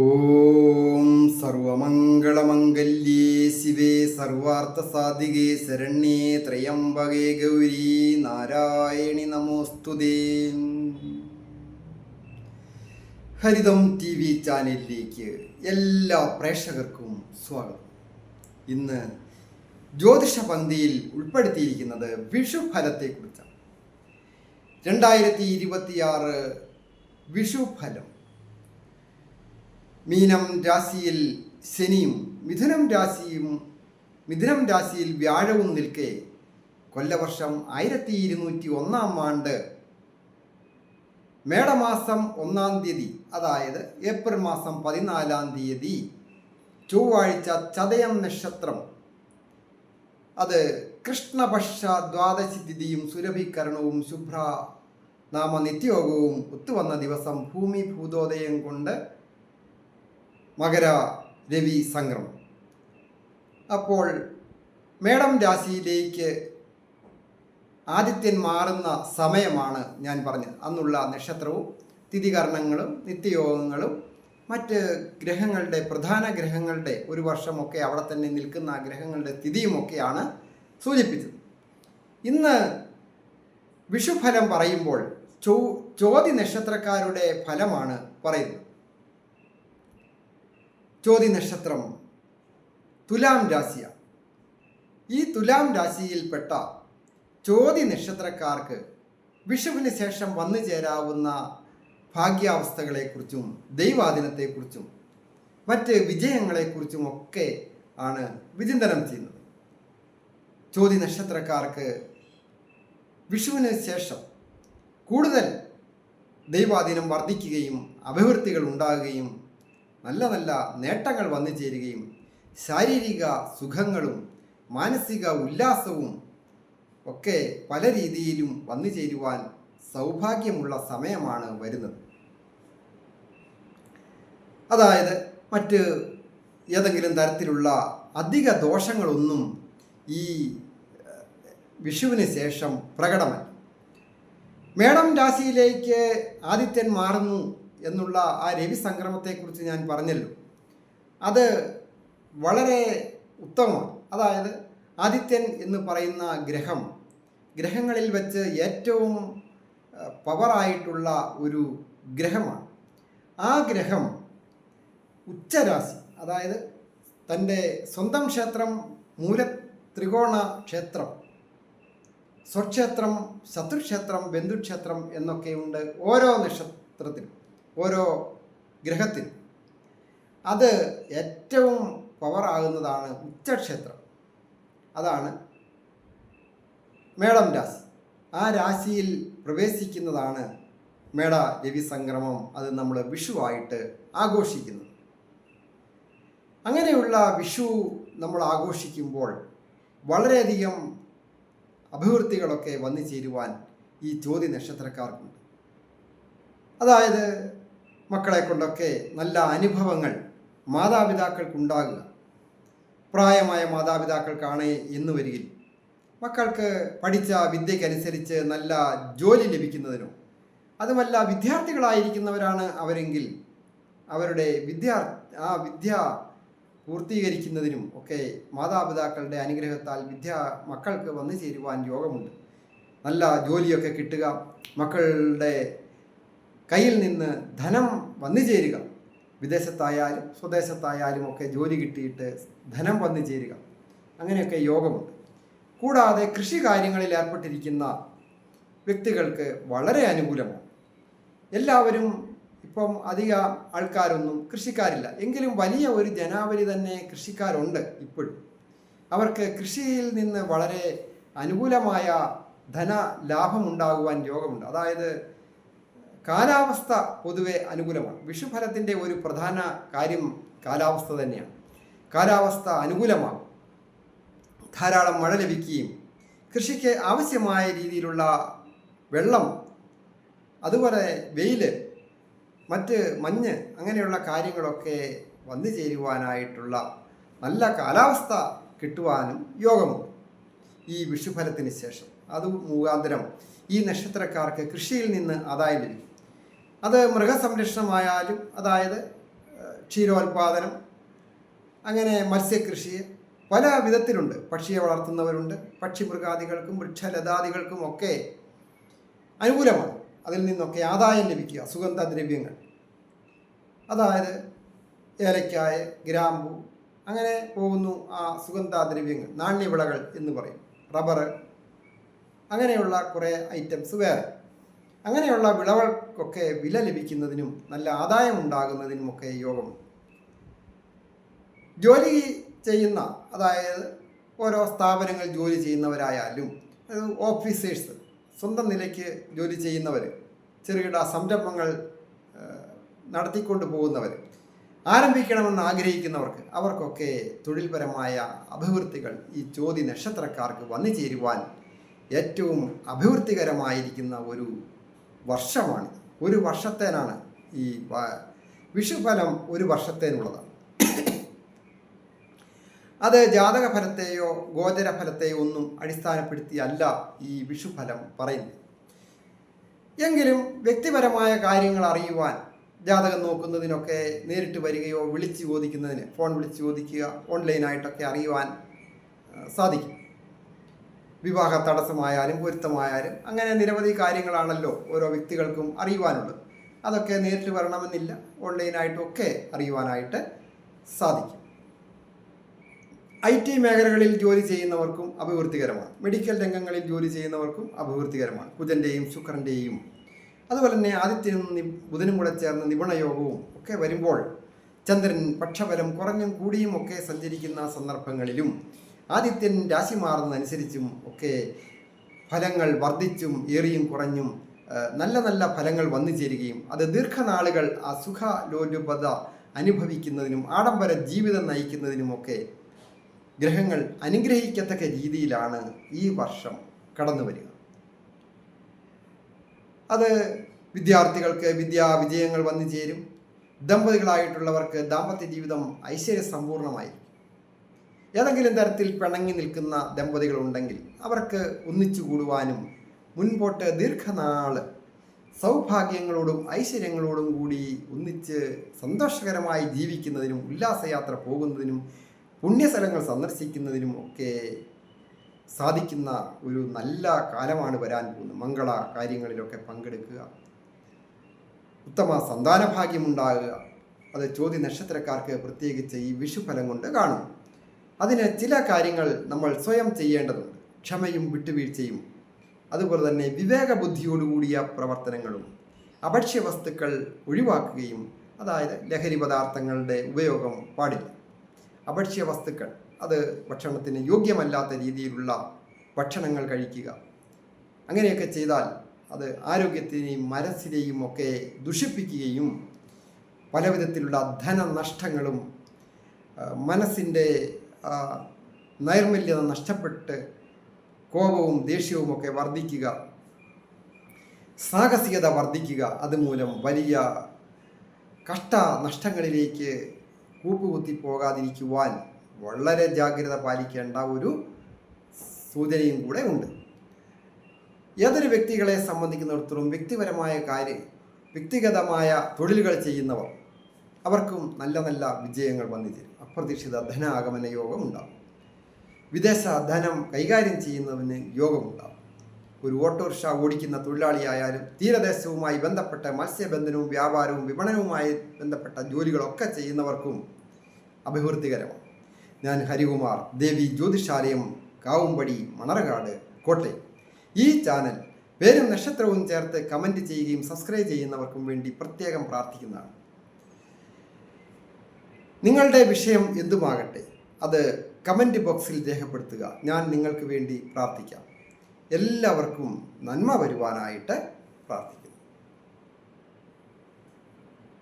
ഓം സർവമംഗളമംഗല്യേ ശിവേ സർവാർത്ഥസാധികേ ശരണ്യേ ത്രയംബകേ ഗൗരി നാരായണി നമോസ്തുതേ. ഹരിതം TV ചാനലിലേക്ക് എല്ലാ പ്രേക്ഷകർക്കും സ്വാഗതം. ഇന്ന് ജ്യോതിഷ പന്തിയിൽ ഉൾപ്പെടുത്തിയിരിക്കുന്നത് വിഷുഫലത്തെക്കുറിച്ചാണ്. 2026 വിഷുഫലം. മീനം രാശിയിൽ ശനിയും മിഥുനം രാശിയിൽ വ്യാഴവും നിൽക്കെ കൊല്ലവർഷം 1201 ആണ്ട് മേടമാസം 1 തീയതി, അതായത് ഏപ്രിൽ മാസം 14 ചൊവ്വാഴ്ച ചതയം നക്ഷത്രം, അത് കൃഷ്ണപക്ഷ ദ്വാദശി തിഥിയും സുരഭികരണവും ശുഭ്ര നാമ നിത്യയോഗവും ഒത്തുവന്ന ദിവസം ഭൂമി ഭൂതോദയം കൊണ്ട് മകര രവി സംക്രമം. അപ്പോൾ മേടം രാശിയിലേക്ക് ആദിത്യൻ മാറുന്ന സമയമാണ് ഞാൻ പറഞ്ഞത്. അന്നുള്ള നക്ഷത്രവും തിഥികരണങ്ങളും നിത്യയോഗങ്ങളും മറ്റ് ഗ്രഹങ്ങളുടെ, പ്രധാന ഗ്രഹങ്ങളുടെ ഒരു വർഷമൊക്കെ അവിടെ തന്നെ നിൽക്കുന്ന ഗ്രഹങ്ങളുടെ തിഥിയുമൊക്കെയാണ് സൂചിപ്പിച്ചത്. ഇന്ന് വിഷുഫലം പറയുമ്പോൾ ചോതി നക്ഷത്രക്കാരുടെ ഫലമാണ് പറയുന്നത്. ചോതി നക്ഷത്രം തുലാം രാശിയാണ്. ഈ തുലാം രാശിയിൽപ്പെട്ട ചോതി നക്ഷത്രക്കാർക്ക് വിഷുവിന് ശേഷം വന്നു ചേരാവുന്ന ഭാഗ്യാവസ്ഥകളെക്കുറിച്ചും ദൈവാധീനത്തെക്കുറിച്ചും മറ്റ് വിജയങ്ങളെക്കുറിച്ചും ഒക്കെ ആണ് വിചിന്തനം ചെയ്യുന്നത്. ചോതി നക്ഷത്രക്കാർക്ക് വിഷുവിന് ശേഷം കൂടുതൽ ദൈവാധീനം വർദ്ധിക്കുകയും അഭിവൃദ്ധികൾ ഉണ്ടാകുകയും നല്ല നല്ല നേട്ടങ്ങൾ വന്നു ചേരുകയും ശാരീരിക സുഖങ്ങളും മാനസിക ഉല്ലാസവും ഒക്കെ പല രീതിയിലും വന്നു ചേരുവാൻ സൗഭാഗ്യമുള്ള സമയമാണ് വരുന്നത്. അതായത് മറ്റ് ഏതെങ്കിലും തരത്തിലുള്ള അധിക ദോഷങ്ങളൊന്നും ഈ വിഷുവിന് ശേഷം പ്രകടമല്ല. മേടം രാശിയിലേക്ക് ആദിത്യൻ മാറുന്നു എന്നുള്ള ആ രവി സംക്രമത്തെക്കുറിച്ച് ഞാൻ പറഞ്ഞല്ലോ. അത് വളരെ ഉത്തമമാണ്. അതായത് ആദിത്യൻ എന്ന് പറയുന്ന ഗ്രഹങ്ങളിൽ വെച്ച് ഏറ്റവും പവറായിട്ടുള്ള ഒരു ഗ്രഹമാണ്. ആ ഗ്രഹം ഉച്ചരാശി, അതായത് തൻ്റെ സ്വന്തം ക്ഷേത്രം, മൂലത്രികോണ ക്ഷേത്രം, സ്വക്ഷേത്രം, ശത്രുക്ഷേത്രം, ബന്ധുക്ഷേത്രം എന്നൊക്കെയുണ്ട് ഓരോ നക്ഷത്രത്തിനും, ഓരോ ഗ്രഹത്തിനും. അത് ഏറ്റവും പവറാകുന്നതാണ് ഉച്ചക്ഷേത്രം. അതാണ് മേടം രാശി. ആ രാശിയിൽ പ്രവേശിക്കുന്നതാണ് മേട രവി സംക്രമം. അത് നമ്മൾ വിഷുവായിട്ട് ആഘോഷിക്കുന്നത്. അങ്ങനെയുള്ള വിഷു നമ്മൾ ആഘോഷിക്കുമ്പോൾ വളരെയധികം അഭിവൃദ്ധികളൊക്കെ വന്നു ചേരുവാൻ ഈ ചോതി നക്ഷത്രക്കാർക്കുണ്ട്. അതായത് മക്കളെ കൊണ്ടൊക്കെ നല്ല അനുഭവങ്ങൾ മാതാപിതാക്കൾക്കുണ്ടാകുക. പ്രായമായ മാതാപിതാക്കൾക്കാണ് എന്ന് വരികിൽ മക്കൾക്ക് പഠിച്ച വിദ്യക്കനുസരിച്ച് നല്ല ജോലി ലഭിക്കുന്നതിനോ, അതുമല്ല വിദ്യാർത്ഥികളായിരിക്കുന്നവരാണ് അവരെങ്കിൽ അവരുടെ വിദ്യ പൂർത്തീകരിക്കുന്നതിനും ഒക്കെ മാതാപിതാക്കളുടെ അനുഗ്രഹത്താൽ മക്കൾക്ക് വന്നു ചേരുവാൻ യോഗമുണ്ട്. നല്ല ജോലിയൊക്കെ കിട്ടുക, മക്കളുടെ കയ്യിൽ നിന്ന് ധനം വന്നു ചേരുക, വിദേശത്തായാലും സ്വദേശത്തായാലും ഒക്കെ ജോലി കിട്ടിയിട്ട് ധനം വന്നു ചേരുക, അങ്ങനെയൊക്കെ യോഗമുണ്ട്. കൂടാതെ കൃഷി കാര്യങ്ങളിൽ ഏർപ്പെട്ടിരിക്കുന്ന വ്യക്തികൾക്ക് വളരെ അനുകൂലമാണ്. എല്ലാവരും ഇപ്പം അധിക ആൾക്കാരൊന്നും കൃഷിക്കാരില്ല, എങ്കിലും വലിയ ഒരു ജനാവലി തന്നെ കൃഷിക്കാരുണ്ട് ഇപ്പോഴും. അവർക്ക് കൃഷിയിൽ നിന്ന് വളരെ അനുകൂലമായ ധനലാഭമുണ്ടാകുവാൻ യോഗമുണ്ട്. അതായത് കാലാവസ്ഥ പൊതുവെ അനുകൂലമാണ്. വിഷുഫലത്തിൻ്റെ ഒരു പ്രധാന കാര്യം കാലാവസ്ഥ തന്നെയാണ്. കാലാവസ്ഥ അനുകൂലമാകും, ധാരാളം മഴ ലഭിക്കുകയും കൃഷിക്ക് ആവശ്യമായ രീതിയിലുള്ള വെള്ളം, അതുപോലെ വെയിൽ, മറ്റ് മഞ്ഞ്, അങ്ങനെയുള്ള കാര്യങ്ങളൊക്കെ വന്നു ചേരുവാനായിട്ടുള്ള നല്ല കാലാവസ്ഥ കിട്ടുവാനും യോഗമുണ്ട് ഈ വിഷുഫലത്തിന് ശേഷം. അത് മുഖാന്തരം ഈ നക്ഷത്രക്കാർക്ക് കൃഷിയിൽ നിന്ന് ആദായം ലഭിക്കും. അത് മൃഗസംരക്ഷണമായാലും, അതായത് ക്ഷീരോത്പാദനം, അങ്ങനെ മത്സ്യകൃഷി പല വിധത്തിലുണ്ട്. പക്ഷിയെ വളർത്തുന്നവരുണ്ട്. പക്ഷിമൃഗാദികൾക്കും വൃക്ഷലതാദികൾക്കും ഒക്കെ അനുകൂലമാണ്. അതിൽ നിന്നൊക്കെ ആദായം ലഭിക്കുക. സുഗന്ധദ്രവ്യങ്ങൾ, അതായത് ഏലക്കായ, ഗ്രാമ്പു, അങ്ങനെ പോകുന്നു ആ സുഗന്ധദ്രവ്യങ്ങൾ. നാണ്യവിളകൾ എന്ന് പറയും. റബ്ബർ, അങ്ങനെയുള്ള കുറേ ഐറ്റംസ് വേറെ. അങ്ങനെയുള്ള വിളകൾക്കൊക്കെ വില ലഭിക്കുന്നതിനും നല്ല ആദായം ഉണ്ടാകുന്നതിനുമൊക്കെ യോഗമുണ്ട്. ജോലി ചെയ്യുന്ന, അതായത് ഓരോ സ്ഥാപനങ്ങൾ ജോലി ചെയ്യുന്നവരായാലും ഓഫീസേഴ്സ്, സ്വന്തം നിലയ്ക്ക് ജോലി ചെയ്യുന്നവർ, ചെറുകിട സംരംഭങ്ങൾ നടത്തിക്കൊണ്ട് പോകുന്നവർ, ആരംഭിക്കണമെന്ന് ആഗ്രഹിക്കുന്നവർക്ക്, അവർക്കൊക്കെ തൊഴിൽപരമായ അഭിവൃദ്ധികൾ ഈ ചോതി നക്ഷത്രക്കാർക്ക് വന്നു ചേരുവാൻ ഏറ്റവും അഭിവൃദ്ധികരമായിരിക്കുന്ന ഒരു വർഷമാണ്. ഒരു വർഷത്തേനാണ് ഈ വിഷുഫലം, ഒരു വർഷത്തേനുള്ളതാണ്. അത് ജാതകഫലത്തെയോ ഗോചരഫലത്തെയോ ഒന്നും അടിസ്ഥാനപ്പെടുത്തിയല്ല ഈ വിഷുഫലം പറയുന്നത്. എങ്കിലും വ്യക്തിപരമായ കാര്യങ്ങൾ അറിയുവാൻ ജാതകം നോക്കുന്നതിനൊക്കെ നേരിട്ട് വരികയോ വിളിച്ച് ചോദിക്കുന്നതിന്, ഫോൺ വിളിച്ച് ചോദിക്കുക, ഓൺലൈനായിട്ടൊക്കെ അറിയുവാൻ സാധിക്കും. വിവാഹ തടസ്സമായാലും പൊരുത്തമായാലും അങ്ങനെ നിരവധി കാര്യങ്ങളാണല്ലോ ഓരോ വ്യക്തികൾക്കും അറിയുവാനുള്ളത്. അതൊക്കെ നേരിട്ട് വരണമെന്നില്ല, ഓൺലൈനായിട്ടൊക്കെ അറിയുവാനായിട്ട് സാധിക്കും. IT മേഖലകളിൽ ജോലി ചെയ്യുന്നവർക്കും അഭിവൃദ്ധികരമാണ്. മെഡിക്കൽ രംഗങ്ങളിൽ ജോലി ചെയ്യുന്നവർക്കും അഭിവൃദ്ധികരമാണ്. കുജൻ്റെയും ശുക്രൻ്റെയും അതുപോലെ തന്നെ ആദിത്യനും ബുധനും കൂടെ ചേർന്ന് നിപുണയോഗവും ഒക്കെ വരുമ്പോൾ, ചന്ദ്രൻ പക്ഷബലം കുറഞ്ഞും കൂടിയും ഒക്കെ സഞ്ചരിക്കുന്ന സന്ദർഭങ്ങളിലും ആദിത്യൻ രാശി മാറുന്നതനുസരിച്ചും ഒക്കെ ഫലങ്ങൾ വർദ്ധിച്ചും ഏറിയും കുറഞ്ഞും നല്ല നല്ല ഫലങ്ങൾ വന്നു ചേരുകയും അത് ദീർഘനാളുകൾ ആ സുഖലോലുപത അനുഭവിക്കുന്നതിനും ആഡംബര ജീവിതം നയിക്കുന്നതിനുമൊക്കെ ഗ്രഹങ്ങൾ അനുഗ്രഹിക്കത്തക്ക രീതിയിലാണ് ഈ വർഷം കടന്നു വരിക. അത് വിദ്യാർത്ഥികൾക്ക് വിദ്യാവിജയങ്ങൾ വന്നു ചേരും. ദമ്പതികളായിട്ടുള്ളവർക്ക് ദാമ്പത്യ ജീവിതം ഐശ്വര്യസമ്പൂർണമായിരിക്കും. ഏതെങ്കിലും തരത്തിൽ പിണങ്ങി നിൽക്കുന്ന ദമ്പതികളുണ്ടെങ്കിൽ അവർക്ക് ഒന്നിച്ചു കൂടുവാനും മുൻപോട്ട് ദീർഘനാൾ സൗഭാഗ്യങ്ങളോടും ഐശ്വര്യങ്ങളോടും കൂടി ഒന്നിച്ച് സന്തോഷകരമായി ജീവിക്കുന്നതിനും ഉല്ലാസയാത്ര പോകുന്നതിനും പുണ്യസ്ഥലങ്ങൾ സന്ദർശിക്കുന്നതിനും ഒക്കെ സാധിക്കുന്ന ഒരു നല്ല കാലമാണ് വരാൻ പോകുന്നത്. മംഗള കാര്യങ്ങളിലൊക്കെ പങ്കെടുക്കുക, ഉത്തമ സന്താനഭാഗ്യമുണ്ടാകുക, അത് ചോതി നക്ഷത്രക്കാർക്ക് പ്രത്യേകിച്ച് ഈ വിഷുഫലം കൊണ്ട് കാണും. അതിന് ചില കാര്യങ്ങൾ നമ്മൾ സ്വയം ചെയ്യേണ്ടതുണ്ട്. ക്ഷമയും വിട്ടുവീഴ്ചയും, അതുപോലെ തന്നെ വിവേകബുദ്ധിയോടുകൂടിയ പ്രവർത്തനങ്ങളും, അഭക്ഷ്യ വസ്തുക്കൾ ഒഴിവാക്കുകയും, അതായത് ലഹരി പദാർത്ഥങ്ങളുടെ ഉപയോഗം പാടില്ല. അഭക്ഷ്യ വസ്തുക്കൾ, അത് ഭക്ഷണത്തിന് യോഗ്യമല്ലാത്ത രീതിയിലുള്ള ഭക്ഷണങ്ങൾ കഴിക്കുക. അങ്ങനെയൊക്കെ ചെയ്താൽ അത് ആരോഗ്യത്തിനെയും മനസ്സിനെയും ഒക്കെ ദുഷിപ്പിക്കുകയും പലവിധത്തിലുള്ള ധനനഷ്ടങ്ങളും മനസ്സിൻ്റെ നൈർമല്യത നഷ്ടപ്പെട്ട് കോപവും ദേഷ്യവും ഒക്കെ വർദ്ധിക്കുക, സാഹസികത വർദ്ധിക്കുക, അതുമൂലം വലിയ കഷ്ടനഷ്ടങ്ങളിലേക്ക് കൂപ്പുകുത്തി പോകാതിരിക്കുവാൻ വളരെ ജാഗ്രത പാലിക്കേണ്ട ഒരു സൂചനയും കൂടെ ഉണ്ട്. ഏതൊരു വ്യക്തികളെ സംബന്ധിക്കുന്നിടത്തോളം വ്യക്തിഗതമായ തൊഴിലുകൾ ചെയ്യുന്നവർ, അവർക്കും നല്ല നല്ല വിജയങ്ങൾ വന്നു ചേരും. അപ്രതീക്ഷിത ധനാഗമന യോഗം ഉണ്ടാകും. വിദേശ ധനം കൈകാര്യം ചെയ്യുന്നതിന് യോഗമുണ്ടാകും. ഒരു ഓട്ടോറിക്ഷ ഓടിക്കുന്ന തൊഴിലാളിയായാലും തീരദേശവുമായി ബന്ധപ്പെട്ട മത്സ്യബന്ധനവും വ്യാപാരവും വിപണനവുമായി ബന്ധപ്പെട്ട ജോലികളൊക്കെ ചെയ്യുന്നവർക്കും അഭിവൃദ്ധികരമാണ്. ഞാൻ ഹരികുമാർ, ദേവി ജ്യോതിഷാലയം, കാവുംപടി, മണർകാട്, കോട്ടയം. ഈ ചാനൽ പേരും നക്ഷത്രവും ചേർത്ത് കമൻറ്റ് ചെയ്യുകയും സബ്സ്ക്രൈബ് ചെയ്യുന്നവർക്കും വേണ്ടി പ്രത്യേകം പ്രാർത്ഥിക്കുന്നതാണ്. നിങ്ങളുടെ വിഷയം എന്തുമാകട്ടെ അത് കമൻറ്റ് ബോക്സിൽ രേഖപ്പെടുത്തുക. ഞാൻ നിങ്ങൾക്ക് വേണ്ടി പ്രാർത്ഥിക്കാം. എല്ലാവർക്കും നന്മ വരുവാനായിട്ട് പ്രാർത്ഥിക്കാം.